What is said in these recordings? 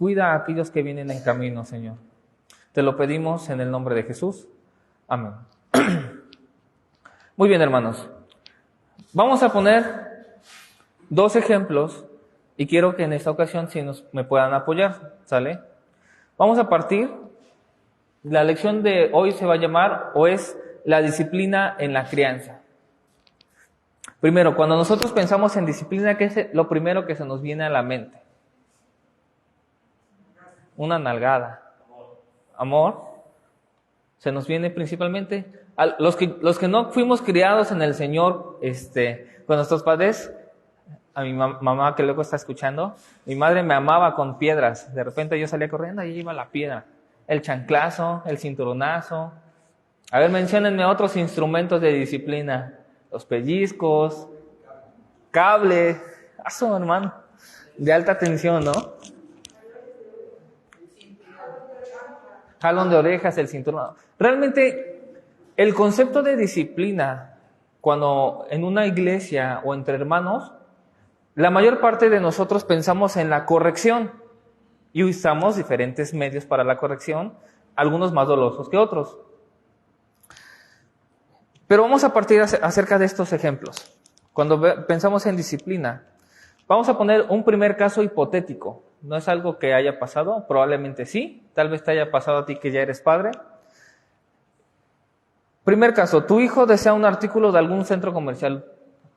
Cuida a aquellos que vienen en camino, Señor. Te lo pedimos en el nombre de Jesús. Amén. Muy bien, hermanos. Vamos a poner 2 ejemplos y quiero que en esta ocasión me puedan apoyar, ¿sale? Vamos a partir. La lección de hoy se va a llamar, o es, la disciplina en la crianza. Primero, cuando nosotros pensamos en disciplina, ¿qué es lo primero que se nos viene a la mente? Una nalgada. Amor. Se nos viene principalmente los que no fuimos criados en el Señor, con nuestros padres. A mi mamá, que luego está escuchando, mi madre me amaba con piedras. De repente yo salía corriendo y iba la piedra. El chanclazo, el cinturonazo. A ver, menciónenme otros instrumentos de disciplina. Los pellizcos, cable, eso, hermano, de alta tensión, ¿no? Jalón de orejas, el cinturón. Realmente, el concepto de disciplina, cuando en una iglesia o entre hermanos, la mayor parte de nosotros pensamos en la corrección y usamos diferentes medios para la corrección, algunos más dolosos que otros. Pero vamos a partir acerca de estos ejemplos. Cuando pensamos en disciplina, vamos a poner un primer caso hipotético. No es algo que haya pasado, probablemente sí, tal vez te haya pasado a ti que ya eres padre. Primer caso, tu hijo desea un artículo de algún centro comercial.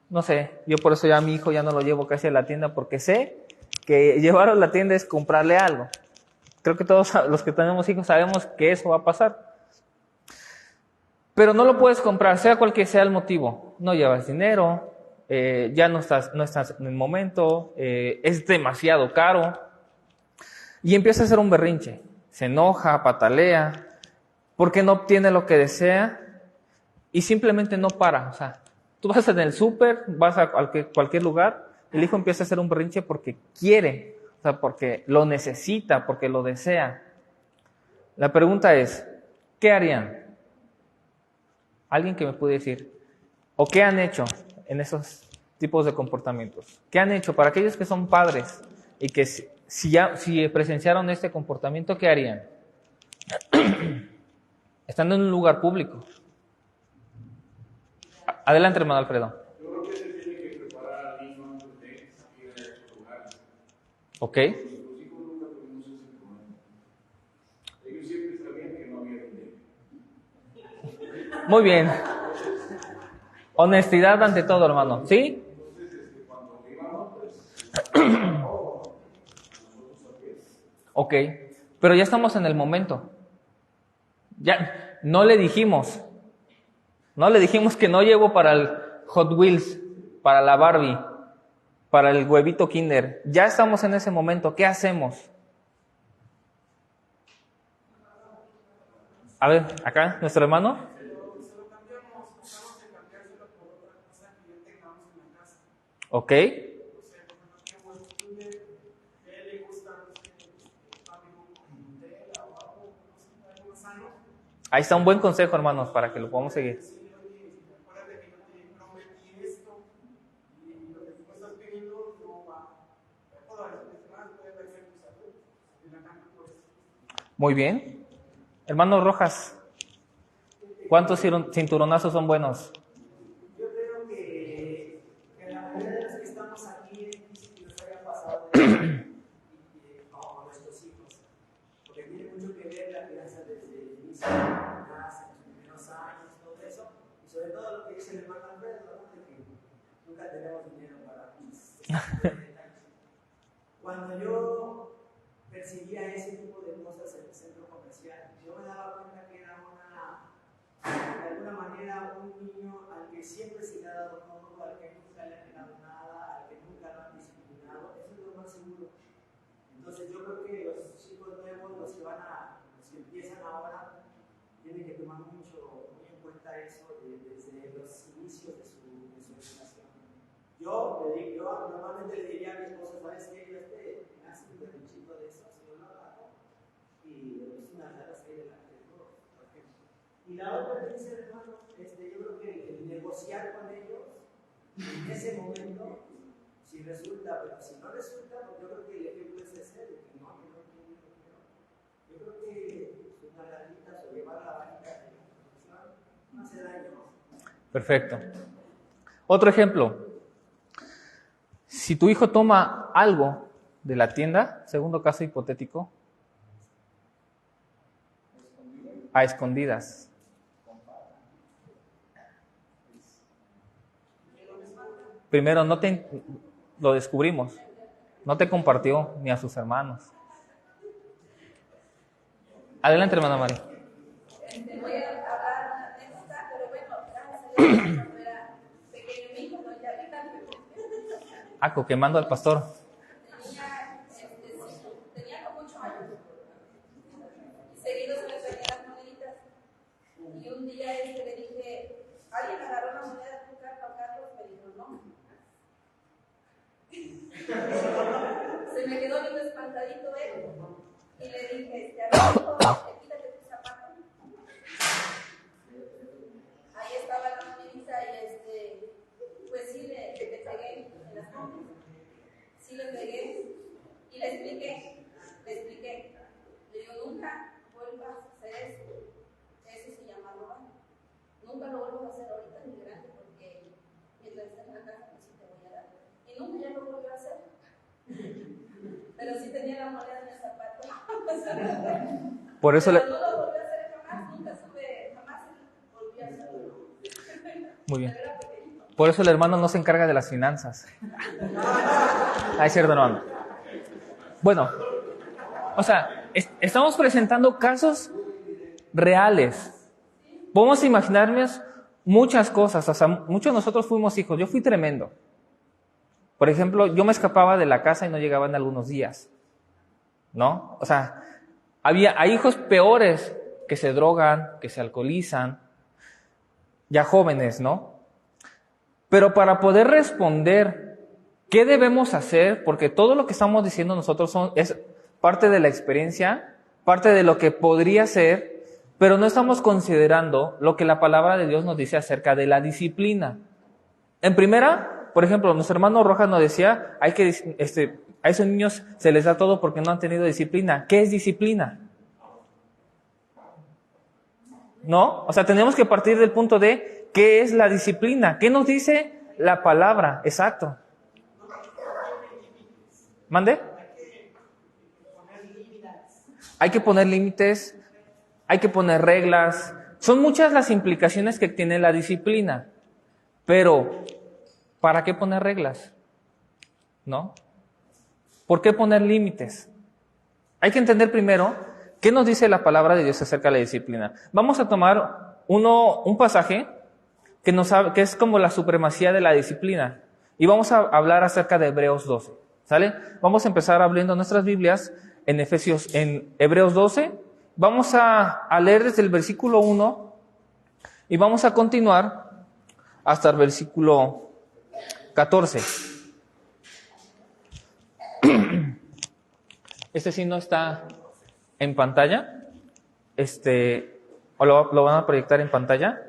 No sé, yo por eso ya a mi hijo ya no lo llevo casi a la tienda, porque sé que llevarlo a la tienda es comprarle algo. Creo que todos los que tenemos hijos sabemos que eso va a pasar. Pero no lo puedes comprar, sea cual que sea el motivo. No llevas dinero, ya no estás en el momento, es demasiado caro. Y empieza a hacer un berrinche. Se enoja, patalea, porque no obtiene lo que desea y simplemente no para. O sea, tú vas en el súper, vas a cualquier lugar, el hijo empieza a hacer un berrinche porque quiere, o sea, porque lo necesita, porque lo desea. La pregunta es, ¿qué harían? Alguien que me puede decir, ¿o qué han hecho en esos tipos de comportamientos? ¿Qué han hecho para aquellos que son padres y que si presenciaron este comportamiento, qué harían? Estando en un lugar público. Adelante, hermano Alfredo. Yo creo que se tiene que preparar al niño antes de ir a esos lugares. Ok. Los hijos nunca tuvimos ese problema. Ellos siempre sabían que no había dinero. Muy bien. Honestidad ante todo, hermano. ¿Sí? Entonces, cuando íbamos, pues, Ok. Pero ya estamos en el momento. Ya, no le dijimos que no llevo para el Hot Wheels, para la Barbie, para el huevito Kinder. Ya estamos en ese momento. ¿Qué hacemos? A ver, acá, nuestro hermano. Ok. Ahí está un buen consejo, hermanos, para que lo podamos seguir. Muy bien. Hermano Rojas, ¿cuántos cinturonazos son buenos? Yo creo que la mayoría de los que estamos aquí es difícil que nos haya pasado con nuestros hijos, porque tiene mucho que ver la crianza desde el inicio de la casa, en los primeros años, todo eso, y sobre todo lo que dice el hermano Alfredo, ¿no? De que nunca tenemos dinero para Cuando yo percibía ese tipo de cosas en el centro comercial, yo me daba cuenta que era de alguna manera un niño al que siempre se le ha dado todo, al que nunca le ha quedado nada, al que nunca lo han disciplinado. Eso es lo más seguro. Entonces yo creo que los chicos nuevos, los que empiezan ahora, tienen que tomar muy en cuenta eso desde los inicios de su educación. Yo normalmente le diría a mi esposa, ¿sabes qué? Yo me hace un berrinchito de esos, yo lo agarro y le doy unas ganas ahí delante de todos, por ejemplo. Y la otra que dice, hermano, yo creo que el negociar con ellos en ese momento, si resulta, pero si no resulta, pues yo creo que el ejemplo es ese, de que no unas lanitas o llevar la varita de la corrección, no hace daño. Perfecto. Otro ejemplo. Si tu hijo toma algo de la tienda, segundo caso hipotético, a escondidas. Primero, lo descubrimos, no te compartió ni a sus hermanos. Adelante, hermana María. Voy a hablar una anécdota, pero bueno, gracias a Dios, cuando era pequeño mi hijo, no ya grande. Quemando al pastor. Tenía como 8 años. Y seguido se me perdían las moneditas. Y un día le dije, ¿alguien agarró una moneda de tu carta o Carlos? Me dijo, no. Se me quedó viendo espantadito él. Y le dije, a ver, hijo, quítate tu zapato. Ahí estaba la monedita y pues sí le pegué en las manos. Sí le pegué y le expliqué. Le digo, nunca vuelvas a hacer eso. Eso se llama robar. Nunca lo vuelvas a hacer ahorita ni grande porque mientras estés en la casa pues sí te voy a dar. Y nunca ya lo volvió a hacer. Pero sí tenía la moneda en el zapato. Por eso no lo volvió a hacer jamás, jamás volvió a hacerlo. Muy bien. Por eso el hermano no se encarga de las finanzas. Es cierto, hermano. Bueno, o sea, estamos presentando casos reales. Podemos imaginarnos muchas cosas. O sea, muchos de nosotros fuimos hijos. Yo fui tremendo. Por ejemplo, yo me escapaba de la casa y no llegaba en algunos días, ¿no? O sea, hay hijos peores que se drogan, que se alcoholizan, ya jóvenes, ¿no? Pero para poder responder, ¿qué debemos hacer? Porque todo lo que estamos diciendo nosotros es parte de la experiencia, parte de lo que podría ser, pero no estamos considerando lo que la palabra de Dios nos dice acerca de la disciplina. En primera, por ejemplo, nuestro hermano Rojas nos decía, a esos niños se les da todo porque no han tenido disciplina. ¿Qué es disciplina? ¿No? O sea, tenemos que partir del punto de ¿qué es la disciplina? ¿Qué nos dice la palabra? Exacto. ¿Mande? Hay que poner límites, hay que poner reglas. Son muchas las implicaciones que tiene la disciplina, pero ¿para qué poner reglas? ¿No? ¿Por qué poner límites? Hay que entender primero qué nos dice la palabra de Dios acerca de la disciplina. Vamos a tomar un pasaje que es como la supremacía de la disciplina. Y vamos a hablar acerca de Hebreos 12. ¿Sale? Vamos a empezar abriendo nuestras Biblias en Hebreos 12. Vamos a leer desde el versículo 1 y vamos a continuar hasta el versículo 14. Este sí no está en pantalla. O lo van a proyectar en pantalla.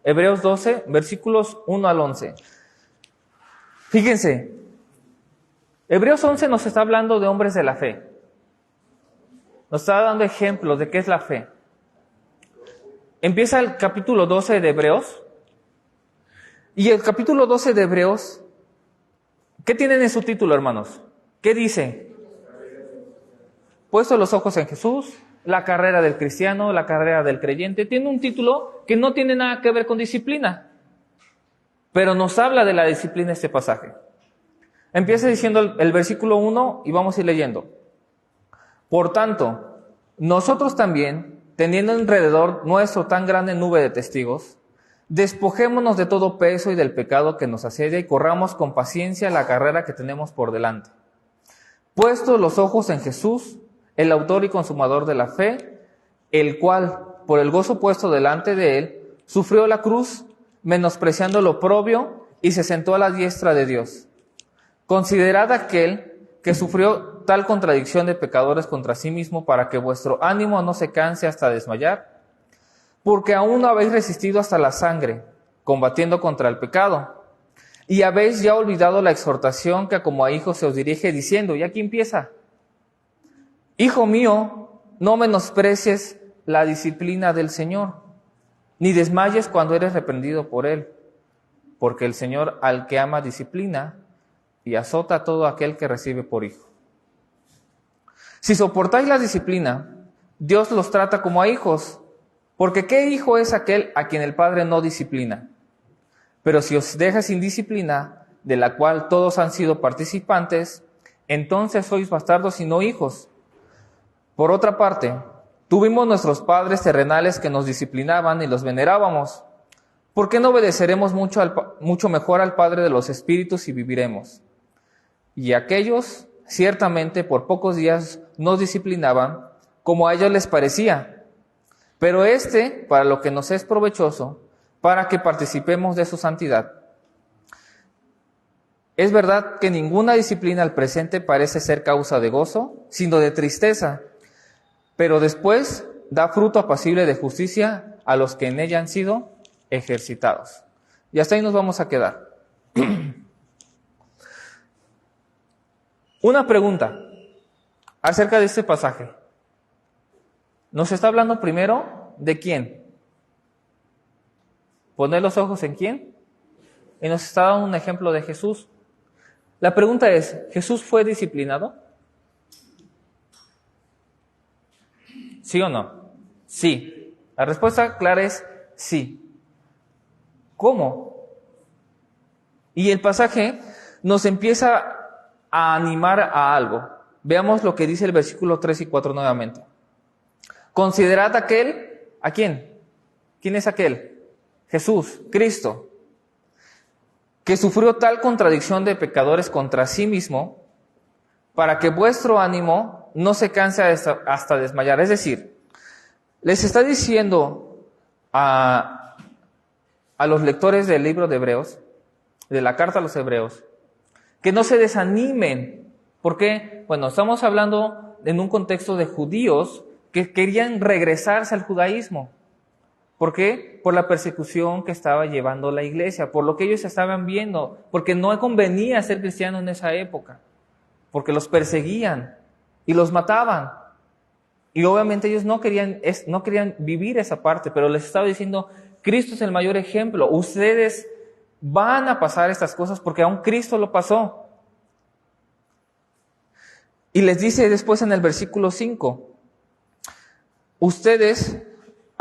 Hebreos 12, versículos 1 al 11. Fíjense, Hebreos 11 nos está hablando de hombres de la fe. Nos está dando ejemplos de qué es la fe. Empieza el capítulo 12 de Hebreos. Y el capítulo 12 de Hebreos, ¿qué tienen en su título, hermanos? ¿Qué dice? Puesto los ojos en Jesús, la carrera del cristiano, la carrera del creyente. Tiene un título que no tiene nada que ver con disciplina, pero nos habla de la disciplina este pasaje. Empieza diciendo el versículo 1 y vamos a ir leyendo. Por tanto, nosotros también, teniendo alrededor nuestro tan grande nube de testigos, despojémonos de todo peso y del pecado que nos asedia y corramos con paciencia la carrera que tenemos por delante. Puestos los ojos en Jesús, el autor y consumador de la fe, el cual, por el gozo puesto delante de él, sufrió la cruz, menospreciando lo oprobio, y se sentó a la diestra de Dios. Considerad aquel que sufrió tal contradicción de pecadores contra sí mismo, para que vuestro ánimo no se canse hasta desmayar, porque aún no habéis resistido hasta la sangre, combatiendo contra el pecado. Y habéis ya olvidado la exhortación que como a hijos se os dirige, diciendo, y aquí empieza, Hijo mío, no menosprecies la disciplina del Señor, ni desmayes cuando eres reprendido por Él, porque el Señor al que ama disciplina y azota a todo aquel que recibe por hijo. Si soportáis la disciplina, Dios los trata como a hijos, porque ¿qué hijo es aquel a quien el Padre no disciplina? Pero si os deja sin disciplina, de la cual todos han sido participantes, entonces sois bastardos y no hijos. Por otra parte, tuvimos nuestros padres terrenales que nos disciplinaban y los venerábamos. ¿Por qué no obedeceremos mucho mejor al Padre de los Espíritus y viviremos? Y aquellos, ciertamente, por pocos días nos disciplinaban, como a ellos les parecía. Pero para lo que nos es provechoso, para que participemos de su santidad. Es verdad que ninguna disciplina al presente parece ser causa de gozo, sino de tristeza, pero después da fruto apacible de justicia a los que en ella han sido ejercitados. Y hasta ahí nos vamos a quedar. Una pregunta acerca de este pasaje. ¿Nos está hablando primero de quién? ¿Poner los ojos en quién? Y nos está dando un ejemplo de Jesús. La pregunta es, ¿Jesús fue disciplinado? ¿Sí o no? Sí. La respuesta clara es sí. ¿Cómo? Y el pasaje nos empieza a animar a algo. Veamos lo que dice el versículo 3 y 4 nuevamente. Considerad aquel, ¿a quién? ¿Quién es aquel? Jesús, Cristo, que sufrió tal contradicción de pecadores contra sí mismo, para que vuestro ánimo no se canse hasta desmayar. Es decir, les está diciendo a los lectores del libro de Hebreos, de la carta a los Hebreos, que no se desanimen. ¿Por qué? Bueno, estamos hablando en un contexto de judíos que querían regresarse al judaísmo. ¿Por qué? Por la persecución que estaba llevando la iglesia, por lo que ellos estaban viendo, porque no convenía ser cristiano en esa época, porque los perseguían y los mataban. Y obviamente ellos no querían vivir esa parte, pero les estaba diciendo, Cristo es el mayor ejemplo, ustedes van a pasar estas cosas porque aún Cristo lo pasó. Y les dice después en el versículo 5, ustedes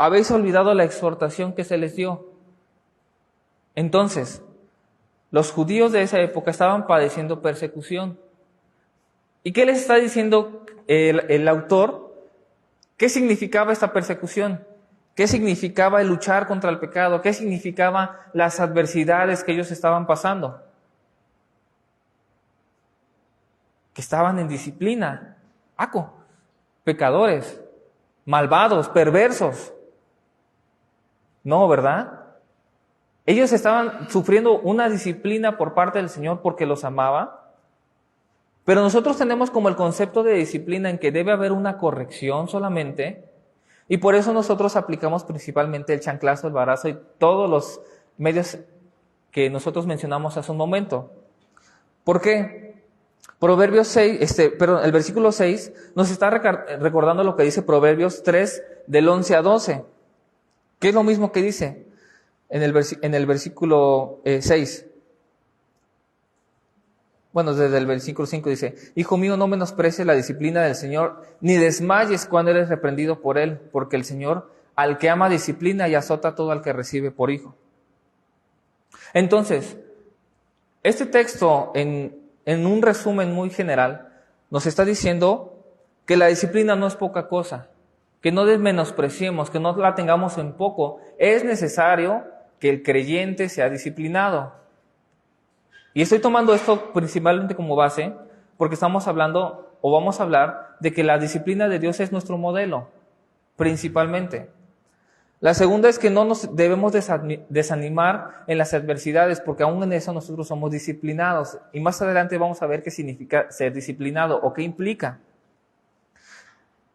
habéis olvidado la exhortación que se les dio. Entonces, los judíos de esa época estaban padeciendo persecución. ¿Y qué les está diciendo el autor? ¿Qué significaba esta persecución? ¿Qué significaba el luchar contra el pecado? ¿Qué significaban las adversidades que ellos estaban pasando? Que estaban en disciplina. Pecadores, malvados, perversos. No, ¿verdad? Ellos estaban sufriendo una disciplina por parte del Señor porque los amaba. Pero nosotros tenemos como el concepto de disciplina en que debe haber una corrección solamente. Y por eso nosotros aplicamos principalmente el chanclazo, el varazo y todos los medios que nosotros mencionamos hace un momento. ¿Por qué? Proverbios 6, el versículo 6 nos está recordando lo que dice Proverbios 3 del 11 a 12. ¿Qué es lo mismo que dice en el versículo 6? Bueno, desde el versículo 5 dice, Hijo mío, no menosprecies la disciplina del Señor, ni desmayes cuando eres reprendido por Él, porque el Señor al que ama disciplina y azota a todo al que recibe por hijo. Entonces, este texto, en un resumen muy general, nos está diciendo que la disciplina no es poca cosa, que no desmenospreciemos, que no la tengamos en poco. Es necesario que el creyente sea disciplinado. Y estoy tomando esto principalmente como base porque estamos hablando o vamos a hablar de que la disciplina de Dios es nuestro modelo, principalmente. La segunda es que no nos debemos desanimar en las adversidades, porque aún en eso nosotros somos disciplinados. Y más adelante vamos a ver qué significa ser disciplinado o qué implica.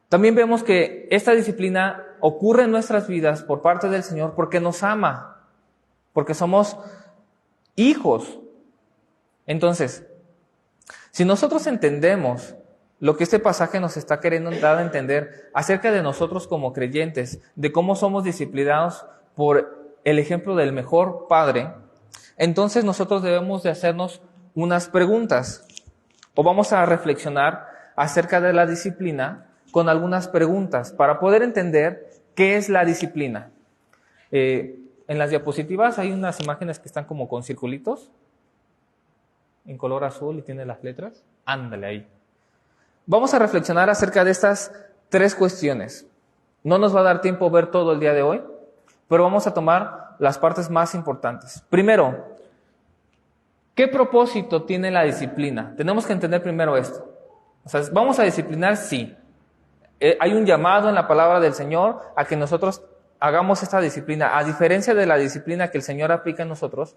También vemos que esta disciplina ocurre en nuestras vidas por parte del Señor porque nos ama, porque somos hijos. Entonces, si nosotros entendemos lo que este pasaje nos está queriendo dar a entender acerca de nosotros como creyentes, de cómo somos disciplinados por el ejemplo del mejor Padre, entonces nosotros debemos de hacernos unas preguntas, o vamos a reflexionar acerca de la disciplina con algunas preguntas para poder entender qué es la disciplina. En las diapositivas hay unas imágenes que están como con circulitos en color azul y tiene las letras. Ándale ahí. Vamos a reflexionar acerca de estas 3 cuestiones. No nos va a dar tiempo ver todo el día de hoy, pero vamos a tomar las partes más importantes. Primero, ¿qué propósito tiene la disciplina? Tenemos que entender primero esto. O sea, ¿vamos a disciplinar? Sí. Hay un llamado en la palabra del Señor a que nosotros hagamos esta disciplina. A diferencia de la disciplina que el Señor aplica en nosotros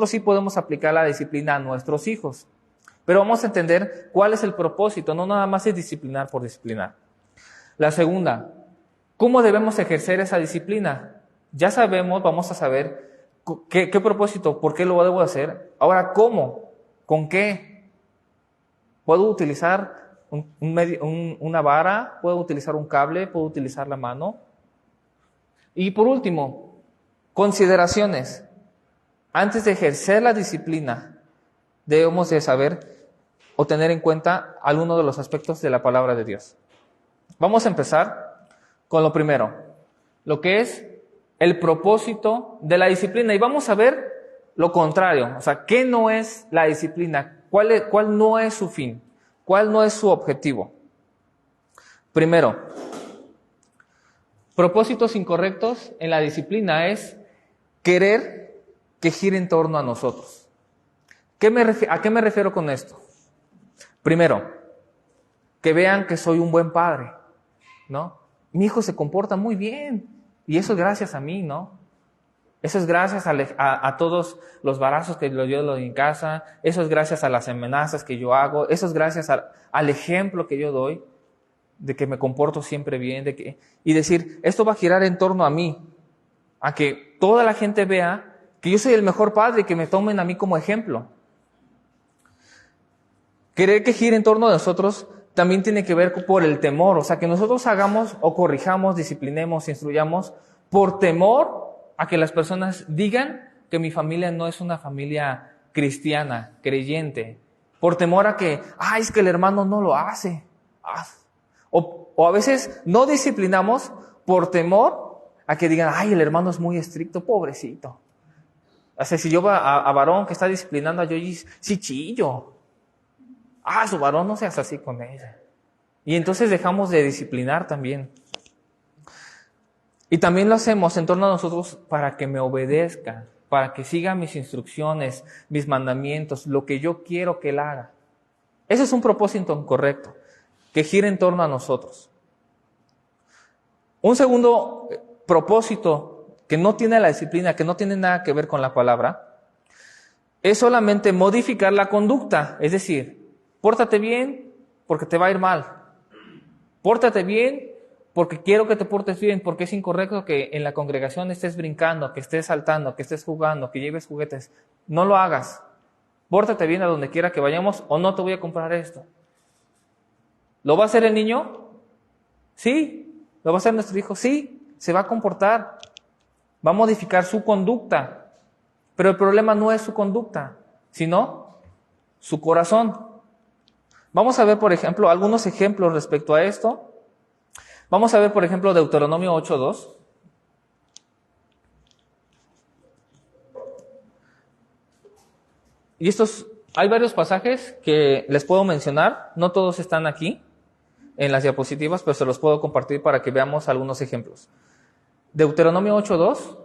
sí podemos aplicar la disciplina a nuestros hijos. Pero vamos a entender cuál es el propósito, no nada más es disciplinar por disciplinar. La segunda, ¿cómo debemos ejercer esa disciplina? Ya sabemos, vamos a saber qué propósito, por qué lo debo hacer. Ahora, ¿cómo? ¿Con qué? ¿Puedo utilizar una vara? ¿Puedo utilizar un cable? ¿Puedo utilizar la mano? Y por último, consideraciones. Antes de ejercer la disciplina, debemos de saber o tener en cuenta algunos de los aspectos de la palabra de Dios. Vamos a empezar con lo primero, lo que es el propósito de la disciplina. Y vamos a ver lo contrario, o sea, ¿qué no es la disciplina? ¿Cuál no es su fin? ¿Cuál no es su objetivo? Primero, propósitos incorrectos en la disciplina es querer que gire en torno a nosotros. ¿A qué me refiero con esto? Primero, que vean que soy un buen padre, ¿no? Mi hijo se comporta muy bien y eso es gracias a mí, ¿no? Eso es gracias a todos los barazos que yo doy en casa, eso es gracias a las amenazas que yo hago, eso es gracias al ejemplo que yo doy de que me comporto siempre bien, y decir, esto va a girar en torno a mí, a que toda la gente vea que yo soy el mejor padre y que me tomen a mí como ejemplo. Querer que gire en torno a nosotros también tiene que ver por el temor, o sea, que nosotros hagamos o corrijamos, disciplinemos, instruyamos por temor a que las personas digan que mi familia no es una familia cristiana, creyente, por temor a que, es que el hermano no lo hace. O a veces no disciplinamos por temor a que digan, el hermano es muy estricto, pobrecito. O sea, si yo va a varón que está disciplinando a Yoyi, sí chillo. Su varón no seas así con ella. Y entonces dejamos de disciplinar también. Y también lo hacemos en torno a nosotros para que me obedezca, para que siga mis instrucciones, mis mandamientos, lo que yo quiero que él haga. Ese es un propósito incorrecto, que gire en torno a nosotros. Un segundo propósito que no tiene la disciplina, que no tiene nada que ver con la palabra, es solamente modificar la conducta. Es decir, pórtate bien porque te va a ir mal. Pórtate bien porque quiero que te portes bien, porque es incorrecto que en la congregación estés brincando, que estés saltando, que estés jugando, que lleves juguetes. No lo hagas. Pórtate bien a donde quiera que vayamos o no te voy a comprar esto. ¿Lo va a hacer el niño? Sí. ¿Lo va a hacer nuestro hijo? Sí. Se va a comportar. Va a modificar su conducta. Pero el problema no es su conducta, sino su corazón. Vamos a ver, por ejemplo, algunos ejemplos respecto a esto. Vamos a ver, por ejemplo, Deuteronomio 8:2. Y hay varios pasajes que les puedo mencionar. No todos están aquí en las diapositivas, pero se los puedo compartir para que veamos algunos ejemplos. Deuteronomio 8:2.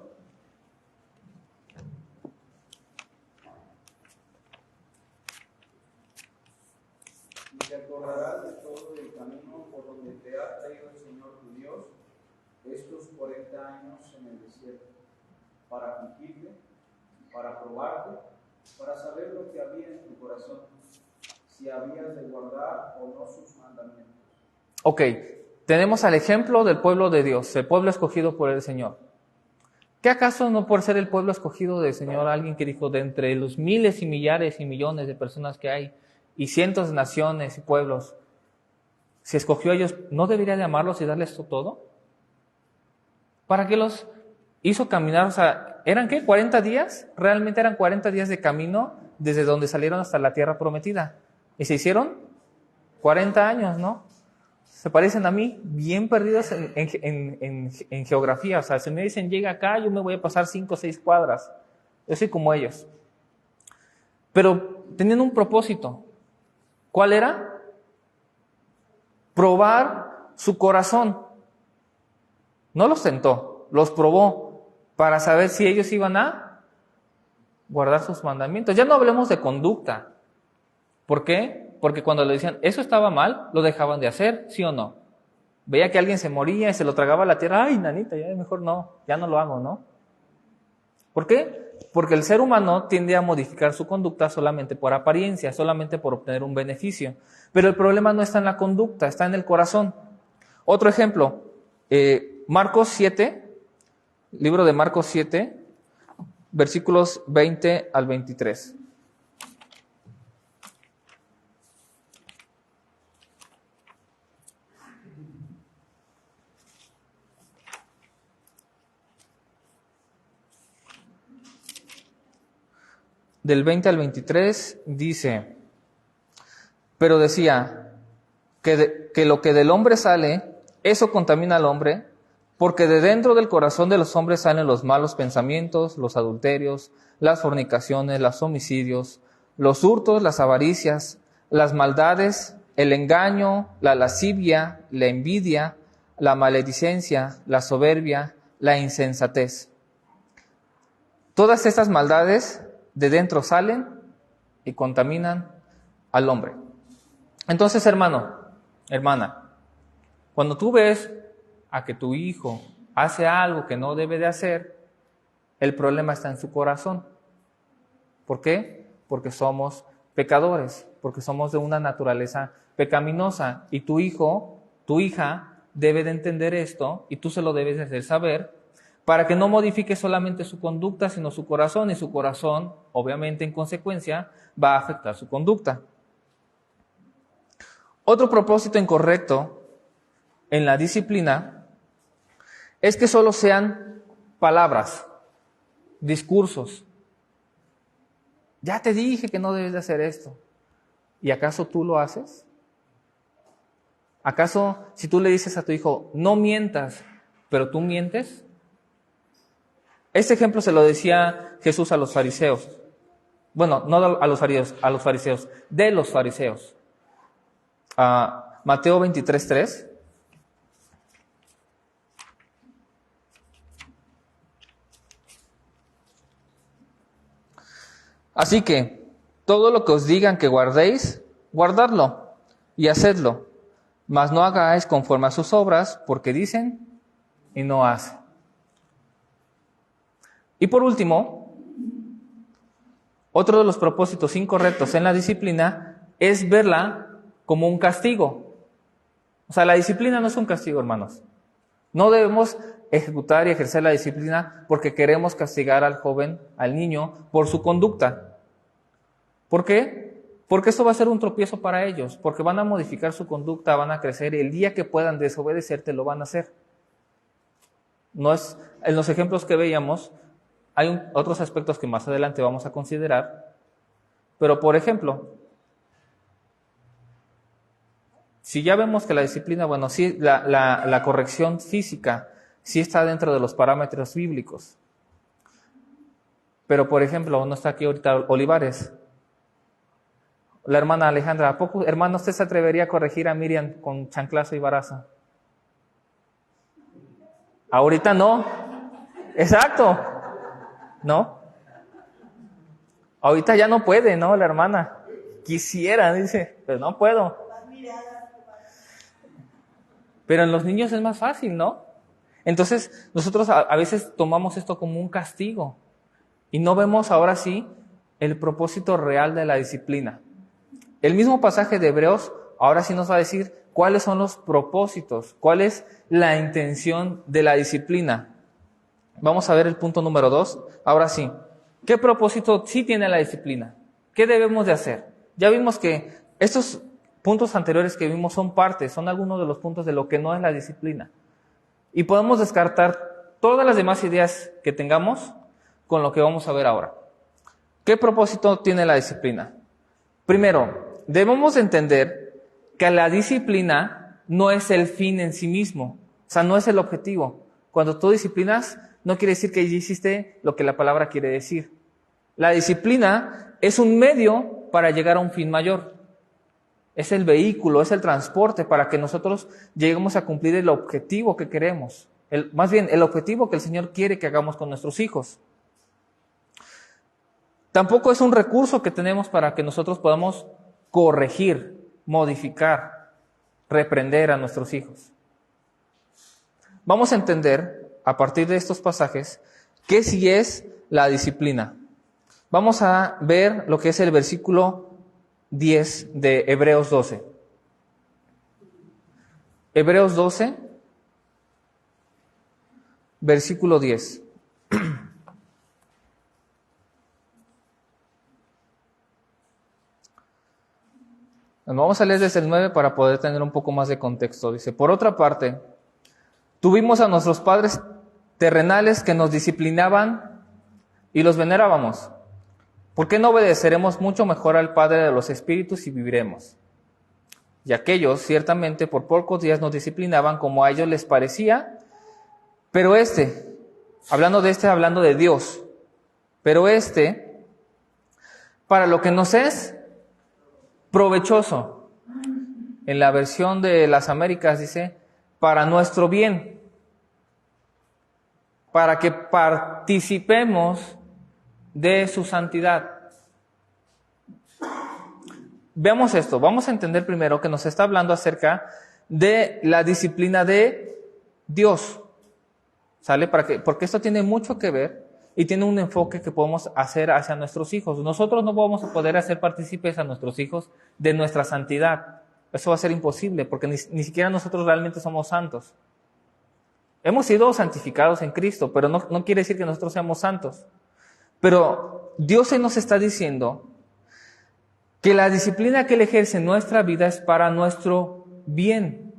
Y te acordarás de todo el camino por donde te ha traído el Señor tu Dios estos 40 años en el desierto, para afligirte, para probarte, para saber lo que había en tu corazón, si habías de guardar o no sus mandamientos. Ok, tenemos al ejemplo del pueblo de Dios, el pueblo escogido por el Señor. ¿Qué acaso no por ser el pueblo escogido del Señor, alguien que dijo de entre los miles y millares y millones de personas que hay, y cientos de naciones y pueblos, si escogió a ellos, ¿no debería de amarlos y darles todo? ¿Para qué los hizo caminar? O sea, ¿eran qué? ¿40 días? Realmente eran 40 días de camino desde donde salieron hasta la tierra prometida. Y se hicieron 40 años, ¿no? Se parecen a mí, bien perdidos en geografía. O sea, si me dicen, llega acá, yo me voy a pasar 5 o 6 cuadras. Yo soy como ellos. Pero tenían un propósito. ¿Cuál era? Probar su corazón. No los tentó, los probó para saber si ellos iban a guardar sus mandamientos. Ya no hablemos de conducta. ¿Por qué? Porque cuando le decían, eso estaba mal, lo dejaban de hacer, ¿sí o no? Veía que alguien se moría y se lo tragaba a la tierra, ay, nanita, ya mejor no, ya no lo hago, ¿no? ¿Por qué? Porque el ser humano tiende a modificar su conducta solamente por apariencia, solamente por obtener un beneficio. Pero el problema no está en la conducta, está en el corazón. Otro ejemplo, Marcos 7, libro de Marcos 7, versículos 20 al 23. Del 20 al 23 dice, pero decía que lo que del hombre sale, eso contamina al hombre, porque de dentro del corazón de los hombres salen los malos pensamientos, los adulterios, las fornicaciones, los homicidios, los hurtos, las avaricias, las maldades, el engaño, la lascivia, la envidia, la maledicencia, la soberbia, la insensatez. Todas estas maldades de dentro salen y contaminan al hombre. Entonces, hermano, hermana, cuando tú ves a que tu hijo hace algo que no debe de hacer, el problema está en su corazón. ¿Por qué? Porque somos pecadores, porque somos de una naturaleza pecaminosa y tu hijo, tu hija debe de entender esto y tú se lo debes de hacer saber para que no modifique solamente su conducta, sino su corazón, y su corazón, obviamente en consecuencia, va a afectar su conducta. Otro propósito incorrecto en la disciplina es que solo sean palabras, discursos. Ya te dije que no debes de hacer esto. ¿Y acaso tú lo haces? ¿Acaso si tú le dices a tu hijo, no mientas, pero tú mientes? Este ejemplo se lo decía Jesús a los fariseos. Bueno, no a los fariseos, de los fariseos. Mateo 23:3. Así que, todo lo que os digan que guardéis, guardadlo y hacedlo, mas no hagáis conforme a sus obras, porque dicen y no hacen. Y por último, otro de los propósitos incorrectos en la disciplina es verla como un castigo. O sea, la disciplina no es un castigo, hermanos. No debemos ejecutar y ejercer la disciplina porque queremos castigar al joven, al niño, por su conducta. ¿Por qué? Porque esto va a ser un tropiezo para ellos, porque van a modificar su conducta, van a crecer y el día que puedan desobedecerte lo van a hacer. No es, en los ejemplos que veíamos, hay otros aspectos que más adelante vamos a considerar, pero por ejemplo, si ya vemos que la disciplina, bueno, sí, la corrección física sí está dentro de los parámetros bíblicos, pero por ejemplo, no está aquí ahorita Olivares, la hermana Alejandra, ¿a poco, hermano, usted se atrevería a corregir a Miriam con chanclazo y varazo? Ahorita no, exacto. ¿No? Ahorita ya no puede, ¿no? La hermana. Quisiera, dice, pero no puedo. Pero en los niños es más fácil, ¿no? Entonces, nosotros a veces tomamos esto como un castigo y no vemos ahora sí el propósito real de la disciplina. El mismo pasaje de Hebreos ahora sí nos va a decir cuáles son los propósitos, cuál es la intención de la disciplina. Vamos a ver el punto número 2. Ahora sí, ¿qué propósito sí tiene la disciplina? ¿Qué debemos de hacer? Ya vimos que estos puntos anteriores que vimos son partes, son algunos de los puntos de lo que no es la disciplina. Y podemos descartar todas las demás ideas que tengamos con lo que vamos a ver ahora. ¿Qué propósito tiene la disciplina? Primero, debemos entender que la disciplina no es el fin en sí mismo, o sea, no es el objetivo. Cuando tú disciplinas, no quiere decir que ya hiciste lo que la palabra quiere decir. La disciplina es un medio para llegar a un fin mayor. Es el vehículo, es el transporte para que nosotros lleguemos a cumplir el objetivo que queremos. Más bien, el objetivo que el Señor quiere que hagamos con nuestros hijos. Tampoco es un recurso que tenemos para que nosotros podamos corregir, modificar, reprender a nuestros hijos. Vamos a entender, a partir de estos pasajes, qué sí es la disciplina. Vamos a ver lo que es el versículo 10 de Hebreos 12. Hebreos 12, versículo 10. Vamos a leer desde el 9 para poder tener un poco más de contexto. Dice, por otra parte, tuvimos a nuestros padres terrenales que nos disciplinaban y los venerábamos. ¿Por qué no obedeceremos mucho mejor al Padre de los Espíritus y viviremos? Y aquellos, ciertamente, por pocos días nos disciplinaban como a ellos les parecía, pero hablando de Dios, pero para lo que nos es provechoso. En la versión de las Américas dice, para nuestro bien, para que participemos de su santidad. Veamos esto, vamos a entender primero que nos está hablando acerca de la disciplina de Dios, ¿sale? Porque esto tiene mucho que ver y tiene un enfoque que podemos hacer hacia nuestros hijos. Nosotros no vamos a poder hacer partícipes a nuestros hijos de nuestra santidad. Eso va a ser imposible porque ni siquiera nosotros realmente somos santos. Hemos sido santificados en Cristo, pero no quiere decir que nosotros seamos santos. Pero Dios se nos está diciendo que la disciplina que Él ejerce en nuestra vida es para nuestro bien.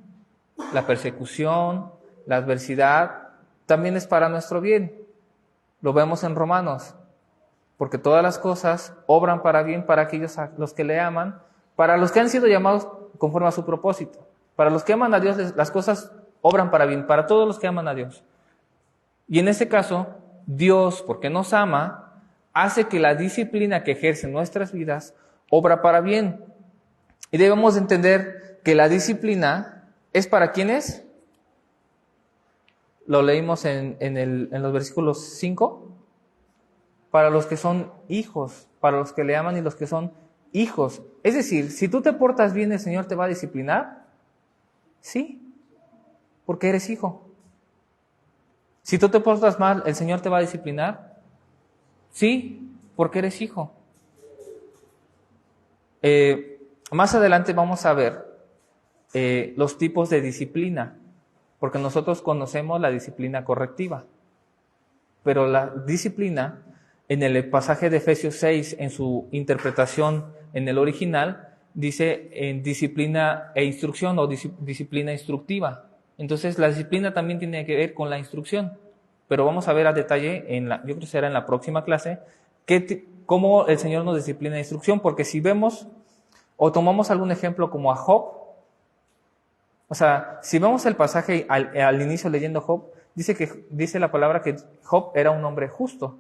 La persecución, la adversidad, también es para nuestro bien. Lo vemos en Romanos, porque todas las cosas obran para bien para aquellos a los que le aman, para los que han sido llamados conforme a su propósito. Para los que aman a Dios, las cosas obran para bien, para todos los que aman a Dios. Y en este caso, Dios, porque nos ama, hace que la disciplina que ejerce en nuestras vidas obra para bien. Y debemos entender que la disciplina es para ¿quiénes? Lo leímos en los versículos 5. Para los que son hijos, para los que le aman y los que son hijos. Es decir, si tú te portas bien, ¿el Señor te va a disciplinar? Sí, porque eres hijo. Si tú te portas mal, ¿el Señor te va a disciplinar? Sí, porque eres hijo. Más adelante vamos a ver los tipos de disciplina, porque nosotros conocemos la disciplina correctiva, pero la disciplina en el pasaje de Efesios 6, en su interpretación en el original, dice en disciplina e instrucción o disciplina instructiva. Entonces la disciplina también tiene que ver con la instrucción, pero vamos a ver a detalle, yo creo que será en la próxima clase, cómo el Señor nos disciplina e instrucción, porque si vemos o tomamos algún ejemplo como a Job, o sea, si vemos el pasaje al inicio leyendo Job, dice la palabra que Job era un hombre justo,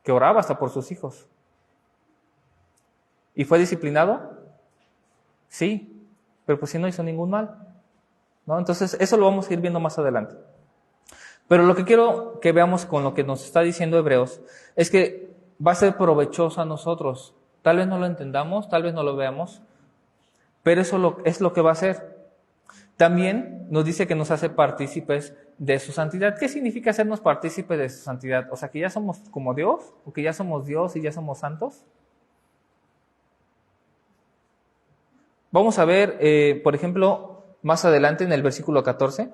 que oraba hasta por sus hijos. ¿Y fue disciplinado? Sí, pero pues sí no hizo ningún mal, ¿no? Entonces eso lo vamos a ir viendo más adelante. Pero lo que quiero que veamos con lo que nos está diciendo Hebreos es que va a ser provechoso a nosotros. Tal vez no lo entendamos, tal vez no lo veamos, pero eso es lo que va a hacer. También nos dice que nos hace partícipes de su santidad. ¿Qué significa hacernos partícipes de su santidad? O sea, ¿que ya somos como Dios? ¿O que ya somos Dios y ya somos santos? Vamos a ver, por ejemplo, más adelante en el versículo 14.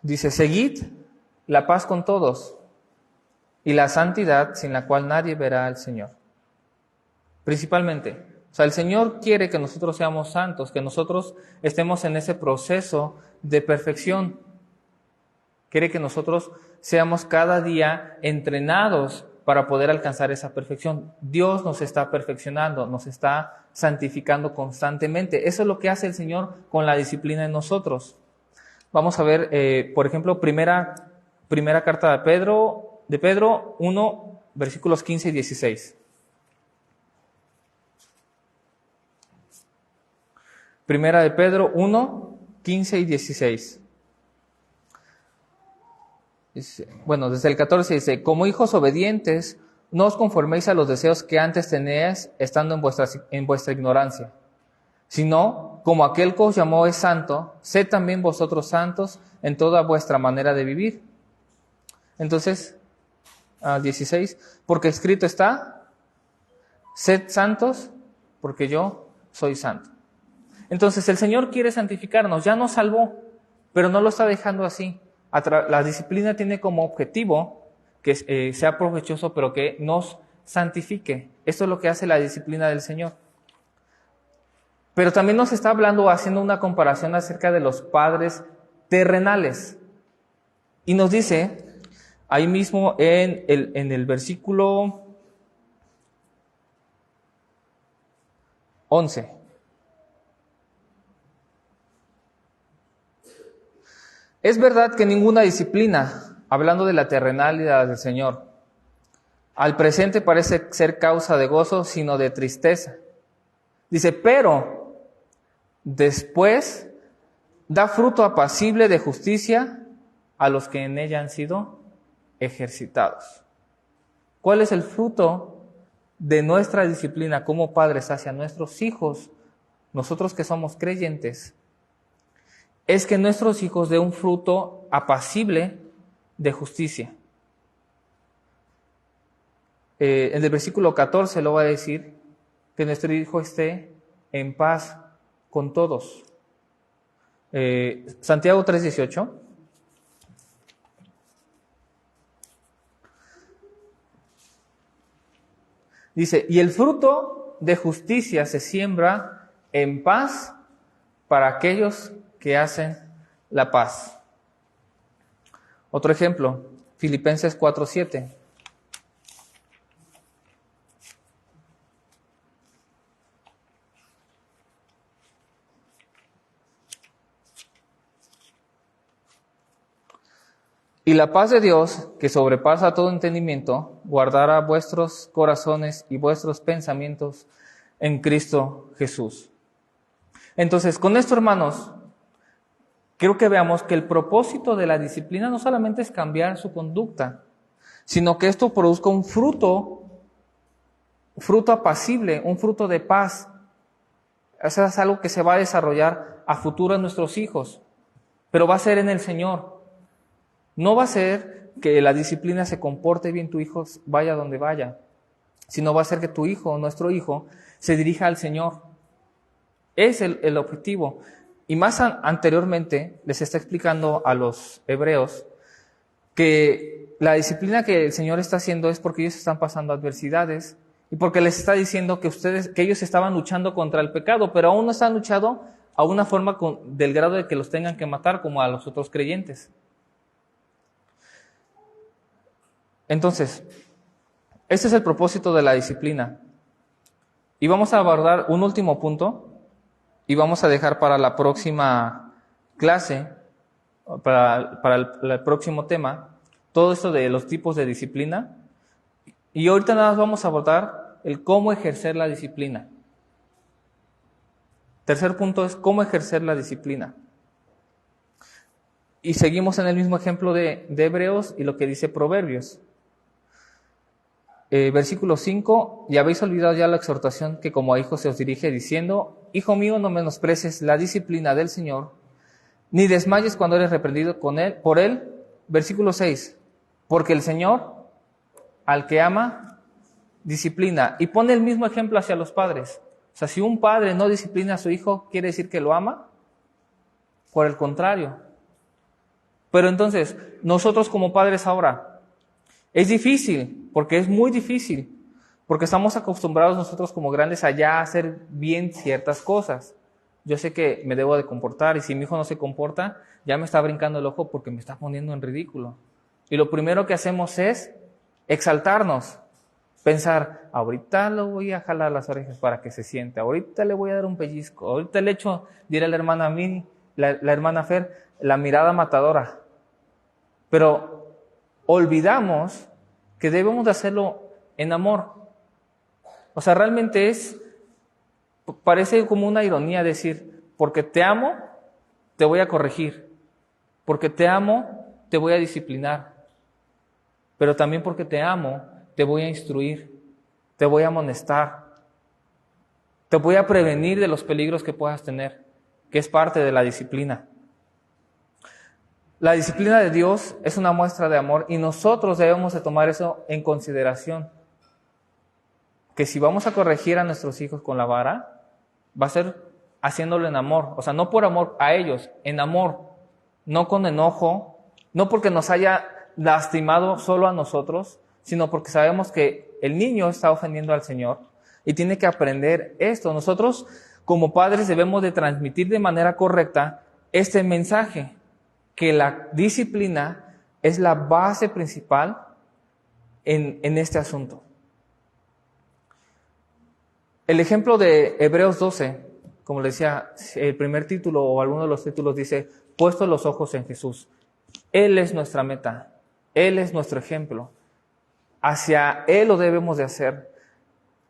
Dice, seguid la paz con todos y la santidad sin la cual nadie verá al Señor. principalmente. O sea, el Señor quiere que nosotros seamos santos, que nosotros estemos en ese proceso de perfección. Quiere que nosotros seamos cada día entrenados para poder alcanzar esa perfección. Dios nos está perfeccionando, nos está santificando constantemente. Eso es lo que hace el Señor con la disciplina en nosotros. Vamos a ver, por ejemplo, primera carta de Pedro 1, versículos 15 y 16. Primera de Pedro 1, 15 y 16. Bueno, desde el 14 dice, como hijos obedientes, no os conforméis a los deseos que antes teníais estando en vuestra ignorancia, sino, como aquel que os llamó es santo, sed también vosotros santos en toda vuestra manera de vivir. Entonces, 16, porque escrito está, sed santos, porque yo soy santo. Entonces, el Señor quiere santificarnos, ya nos salvó, pero no lo está dejando así. La disciplina tiene como objetivo que sea provechoso, pero que nos santifique. Esto es lo que hace la disciplina del Señor. Pero también nos está hablando, haciendo una comparación acerca de los padres terrenales. Y nos dice, ahí mismo en el versículo 11. Es verdad que ninguna disciplina, hablando de la terrenal y de la del Señor, al presente parece ser causa de gozo, sino de tristeza. Dice, pero después da fruto apacible de justicia a los que en ella han sido ejercitados. ¿Cuál es el fruto de nuestra disciplina como padres hacia nuestros hijos? Nosotros que somos creyentes, es que nuestros hijos den un fruto apacible de justicia. En el versículo 14 lo va a decir, que nuestro hijo esté en paz con todos. Santiago 3:18. Dice, y el fruto de justicia se siembra en paz para aquellos que hacen la paz. Otro ejemplo, Filipenses 4:7. Y la paz de Dios, que sobrepasa todo entendimiento, guardará vuestros corazones y vuestros pensamientos en Cristo Jesús. Entonces, con esto, hermanos, quiero que veamos que el propósito de la disciplina no solamente es cambiar su conducta, sino que esto produzca un fruto apacible, un fruto de paz. Eso es algo que se va a desarrollar a futuro en nuestros hijos, pero va a ser en el Señor. No va a ser que la disciplina se comporte bien, tu hijo vaya donde vaya, sino va a ser que tu hijo, nuestro hijo, se dirija al Señor. Es el objetivo. Y más anteriormente les está explicando a los hebreos que la disciplina que el Señor está haciendo es porque ellos están pasando adversidades y porque les está diciendo que ellos estaban luchando contra el pecado, pero aún no están luchando a una forma del grado de que los tengan que matar como a los otros creyentes. Entonces, este es el propósito de la disciplina. Y vamos a abordar un último punto y vamos a dejar para la próxima clase, para el próximo tema, todo esto de los tipos de disciplina. Y ahorita nada más vamos a abordar el cómo ejercer la disciplina. Tercer punto es cómo ejercer la disciplina. Y seguimos en el mismo ejemplo de Hebreos y lo que dice Proverbios. Versículo 5, y habéis olvidado ya la exhortación que como a hijos se os dirige, diciendo, hijo mío, no menosprecies la disciplina del Señor, ni desmayes cuando eres reprendido por él. Versículo 6, porque el Señor, al que ama, disciplina. Y pone el mismo ejemplo hacia los padres. O sea, si un padre no disciplina a su hijo, ¿quiere decir que lo ama? Por el contrario. Pero entonces, nosotros como padres ahora, es difícil, porque es muy difícil. porque estamos acostumbrados nosotros como grandes a ya hacer bien ciertas cosas. Yo sé que me debo de comportar y si mi hijo no se comporta, ya me está brincando el ojo porque me está poniendo en ridículo. Y lo primero que hacemos es exaltarnos, pensar, ahorita lo voy a jalar las orejas para que se siente, ahorita le voy a dar un pellizco, ahorita le echo, dirá la hermana Mini, la hermana Fer, la mirada matadora. Pero olvidamos que debemos de hacerlo en amor. O sea, realmente parece como una ironía decir, porque te amo, te voy a corregir, porque te amo, te voy a disciplinar, pero también porque te amo, te voy a instruir, te voy a amonestar, te voy a prevenir de los peligros que puedas tener, que es parte de la disciplina. La disciplina de Dios es una muestra de amor y nosotros debemos de tomar eso en consideración. Que si vamos a corregir a nuestros hijos con la vara, va a ser haciéndolo en amor. O sea, no por amor a ellos, en amor, no con enojo, no porque nos haya lastimado solo a nosotros, sino porque sabemos que el niño está ofendiendo al Señor y tiene que aprender esto. Nosotros, como padres, debemos de transmitir de manera correcta este mensaje, que la disciplina es la base principal en este asunto. El ejemplo de Hebreos 12, como les decía, el primer título o alguno de los títulos dice, puesto los ojos en Jesús. Él es nuestra meta, Él es nuestro ejemplo. Hacia Él lo debemos de hacer.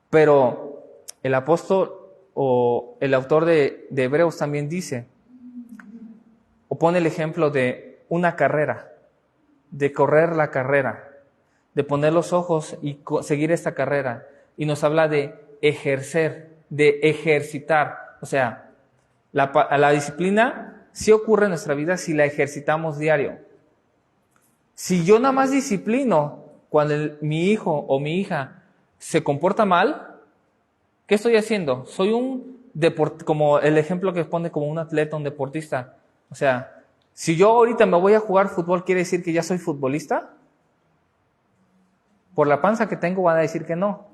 Pero el apóstol o el autor de Hebreos también dice, o pone el ejemplo de una carrera, de correr la carrera, de poner los ojos y seguir esta carrera. Y nos habla de ejercer, de ejercitar. O sea, la disciplina sí ocurre en nuestra vida si la ejercitamos diario. Si yo nada más disciplino cuando mi hijo o mi hija se comporta mal, ¿qué estoy haciendo? Soy como el ejemplo que pone como un atleta, un deportista. O sea, si yo ahorita me voy a jugar fútbol, ¿quiere decir que ya soy futbolista? Por la panza que tengo van a decir que no.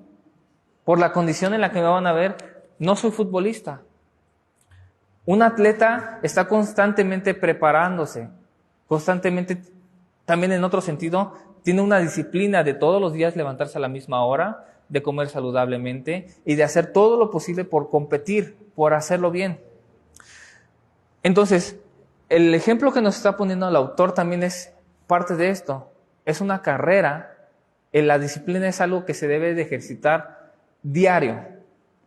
Por la condición en la que me van a ver, no soy futbolista. Un atleta está constantemente preparándose, constantemente, también en otro sentido, tiene una disciplina de todos los días levantarse a la misma hora, de comer saludablemente y de hacer todo lo posible por competir, por hacerlo bien. Entonces, el ejemplo que nos está poniendo el autor también es parte de esto. Es una carrera, la disciplina es algo que se debe de ejercitar diario.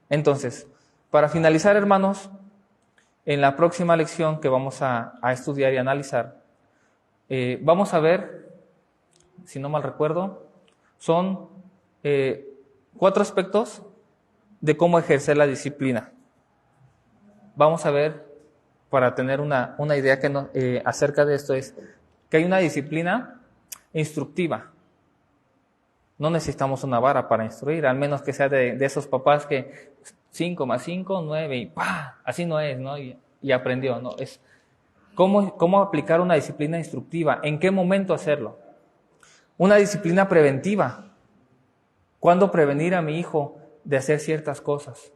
Entonces, para finalizar, hermanos, en la próxima lección que vamos a estudiar y analizar, vamos a ver, si no mal recuerdo, son 4 aspectos de cómo ejercer la disciplina. Vamos a ver, para tener una idea acerca de esto, es que hay una disciplina instructiva. No necesitamos una vara para instruir, al menos que sea de esos papás que 5 más 5, 9 y ¡pah! Así no es, ¿no? Y aprendió, ¿no? Es cómo aplicar una disciplina instructiva, en qué momento hacerlo. Una disciplina preventiva. ¿Cuándo prevenir a mi hijo de hacer ciertas cosas?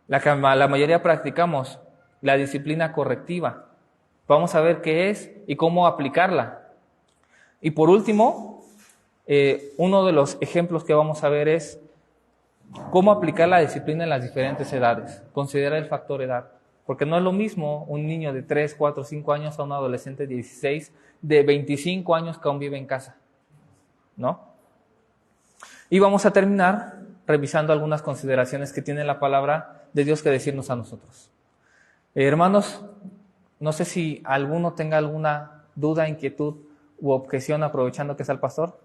La mayoría practicamos la disciplina correctiva. Vamos a ver qué es y cómo aplicarla. Y por último, uno de los ejemplos que vamos a ver es cómo aplicar la disciplina en las diferentes edades. Considera el factor edad. Porque no es lo mismo un niño de 3, 4, 5 años a un adolescente de 16, de 25 años que aún vive en casa, ¿no? Y vamos a terminar revisando algunas consideraciones que tiene la palabra de Dios que decirnos a nosotros. Hermanos, no sé si alguno tenga alguna duda, inquietud u objeción aprovechando que está el pastor.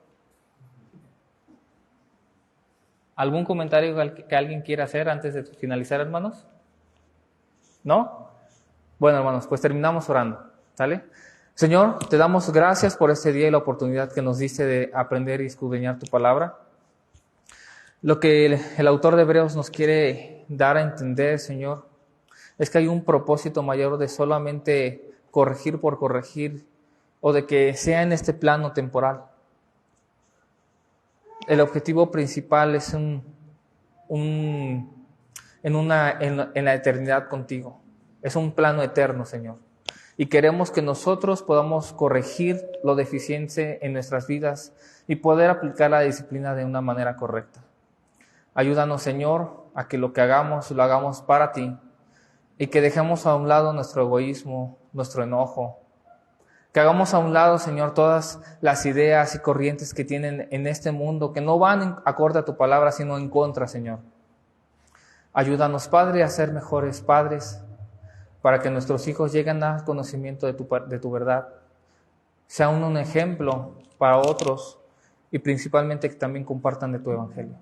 ¿Algún comentario que alguien quiera hacer antes de finalizar, hermanos? ¿No? Bueno, hermanos, pues terminamos orando, ¿sale? Señor, te damos gracias por este día y la oportunidad que nos diste de aprender y escudriñar tu palabra. Lo que el autor de Hebreos nos quiere dar a entender, Señor, es que hay un propósito mayor de solamente corregir por corregir o de que sea en este plano temporal. el objetivo principal es en la eternidad contigo. Es un plano eterno, Señor. Y queremos que nosotros podamos corregir lo deficiente en nuestras vidas y poder aplicar la disciplina de una manera correcta. Ayúdanos, Señor, a que lo que hagamos, lo hagamos para ti y que dejemos a un lado nuestro egoísmo, nuestro enojo. Que hagamos a un lado, Señor, todas las ideas y corrientes que tienen en este mundo, que no van acorde a tu palabra, sino en contra, Señor. Ayúdanos, Padre, a ser mejores padres, para que nuestros hijos lleguen al conocimiento de tu verdad, sean un ejemplo para otros y principalmente que también compartan de tu evangelio.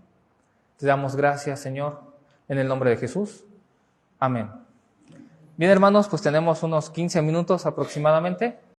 Te damos gracias, Señor, en el nombre de Jesús. Amén. Bien, hermanos, pues tenemos unos 15 minutos aproximadamente.